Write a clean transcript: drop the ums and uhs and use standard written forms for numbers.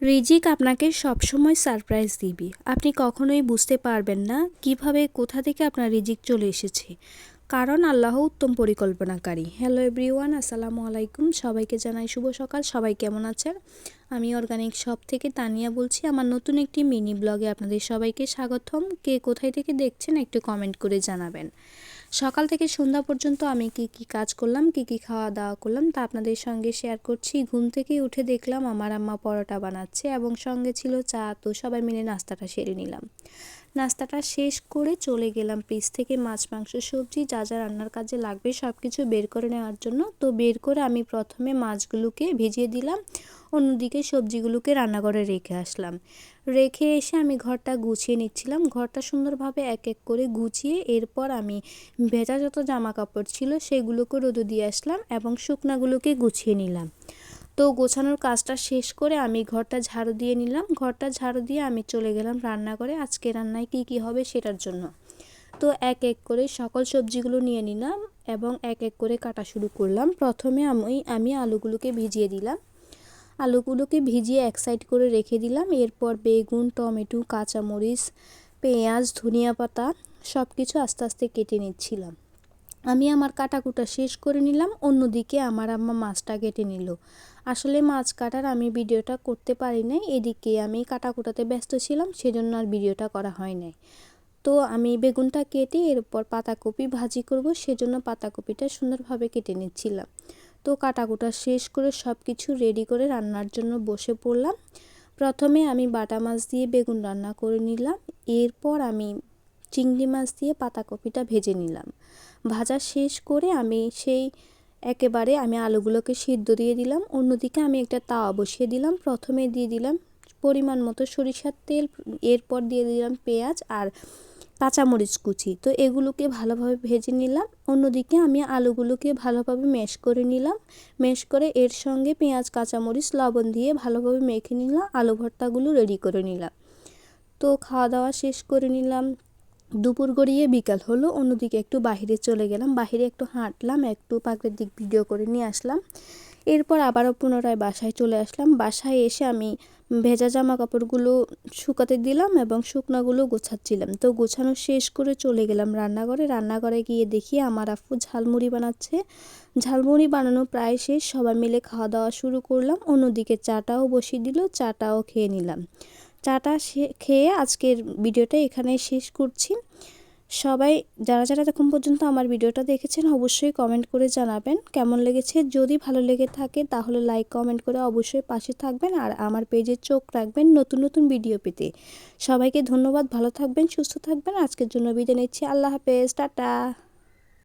রিজিক আপনাকে সবসময় সারপ্রাইজ দিবে। আপনি কখনোই বুঝতে পারবেন না কিভাবে কোথা থেকে আপনার রিজিক চলে এসেছে, কারণ আল্লাহ উত্তম পরিকল্পনাকারী। হ্যালো এভরিওয়ান, আসসালামু আলাইকুম। সবাইকে জানাই শুভ সকাল। সবাই কেমন আছেন? আমি অর্গানিক শপ থেকে তানিয়া বলছি। আমার নতুন একটি মিনি ব্লগে আপনাদের সবাইকে স্বাগতম। কে কোথায় থেকে দেখছেন একটু কমেন্ট করে জানাবেন। সকাল থেকে সন্ধ্যা পর্যন্ত আমি কি কাজ করলাম, কি খাওয়া দাওয়া করলাম তা আপনাদের সঙ্গে শেয়ার করছি। ঘুম থেকে উঠে দেখলাম আমার আম্মা পরোটা বানাচ্ছে এবং সঙ্গে ছিল চা। তো সবাই মিলে নাস্তাটা সেরে নিলাম। নাস্তাটা শেষ করে চলে গেলাম ফ্রিজ থেকে মাছ মাংস সবজি যা যা রান্নার কাজে লাগবে সব কিছু বের করে নেওয়ার জন্য। তো বের করে আমি প্রথমে মাছগুলোকে ভিজিয়ে দিলাম, অন্যদিকে সবজিগুলোকে রান্নাঘরে রেখে আসলাম। রেখে এসে আমি ঘরটা গুছিয়ে নিচ্ছিলাম। ঘরটা সুন্দরভাবে এক এক করে গুছিয়ে এরপর আমি ভেজা যত জামা কাপড় ছিল সেগুলোকে রোদে দিয়ে আসলাম এবং শুকনাগুলোকে গুছিয়ে নিলাম। তো গোছানোর কাজটা শেষ করে আমি ঘরটা ঝাড়ু দিয়ে নিলাম। ঘরটা ঝাড়ু দিয়ে আমি চলে গেলাম রান্নাঘরে আজকে রান্নায় কি হবে সেটার জন্য। তো এক এক করে সকল সবজিগুলো নিয়ে নিলাম এবং এক এক করে কাটা শুরু করলাম। প্রথমে আমি আলুগুলোকে ভিজিয়ে দিলাম। আলুগুলোকে ভিজিয়ে এক সাইড করে রেখে দিলাম। এরপর বেগুন, টমেটো, কাঁচামরিচ, পেঁয়াজ, ধনিয়া পাতা সব কিছু আস্তে আস্তে কেটে নিচ্ছিলাম। আমি আমার কাটাকুটা শেষ করে নিলাম। অন্যদিকে আমার আম্মা মাছটা কেটে নিল। আসলে মাছ কাটার আমি ভিডিওটা করতে পারি নাই, এদিকে আমি কাটাকুটাতে ব্যস্ত ছিলাম, সেজন্য আর ভিডিওটা করা হয় নাই। তো আমি বেগুনটা কেটে এরপর পাতাকপি ভাজি করব, সেজন্য পাতাকপিটা সুন্দরভাবে কেটে নিচ্ছিলাম। তো কাটাকুটা শেষ করে সব কিছু রেডি করে রান্নার জন্য বসে পড়লাম। প্রথমে আমি বাটা মাছ দিয়ে বেগুন রান্না করে নিলাম। এরপর আমি চিংড়ি মাছ দিয়ে পাতাকপিটা ভেজে নিলাম। ভাজা শেষ করে আমি আমি আলুগুলোকে সিদ্ধ দিয়ে দিলাম। অন্যদিকে আমি একটা তাওয়া বসিয়ে দিলাম। প্রথমে দিয়ে দিলাম পরিমাণ মতো সরিষার তেল, এরপর দিয়ে দিলাম পেঁয়াজ আর কাঁচামরিচ কুচি। তো এগুলোকে ভালোভাবে ভেজে নিলাম। অন্যদিকে আমি আলুগুলোকে ভালোভাবে ম্যাশ করে নিলাম। ম্যাশ করে এর সঙ্গে পেঁয়াজ, কাঁচামরিচ, লবণ দিয়ে ভালোভাবে মেখে নিলাম। আলু ভর্তাগুলো রেডি করে নিলাম। তো খাওয়া দাওয়া শেষ করে নিলাম। দুপুর গড়িয়ে বিকাল হলো। অন্যদিকে একটু বাহিরে চলে গেলাম, বাহিরে একটু হাঁটলাম, একটু প্রাকৃতিক ভিডিও করে নিয়ে আসলাম। এরপর আবারও পুনরায় বাসায় চলে আসলাম। বাসায় এসে আমি ভেজা জামা কাপড়গুলো শুকাতে দিলাম এবং শুকনাগুলো গোছাচ্ছিলাম। তো গোছানো শেষ করে চলে গেলাম রান্নাঘরে। রান্নাঘরে গিয়ে দেখি আমার আফু ঝালমুড়ি বানাচ্ছে। ঝালমুড়ি বানানো প্রায় শেষ, সবাই মিলে খাওয়া দাওয়া শুরু করলাম। অন্যদিকে চাটাও বসিয়ে দিল, চাটাও খেয়ে নিলাম। চাটা খেয়ে আজকের ভিডিওটা এখানে শেষ করছি। সবাই যারা এখন পর্যন্ত আমার ভিডিওটা দেখেছেন অবশ্যই কমেন্ট করে জানাবেন কেমন লেগেছে। যদি ভালো লেগে থাকে তাহলে লাইক কমেন্ট করে অবশ্যই পাশে থাকবেন আর আমার পেজে চোখ রাখবেন নতুন নতুন ভিডিও পেতে। সবাইকে ধন্যবাদ, ভালো থাকবেন, সুস্থ থাকবেন। আজকের জন্য বিদায় নিচ্ছি। আল্লাহ হাফেজ, টাটা।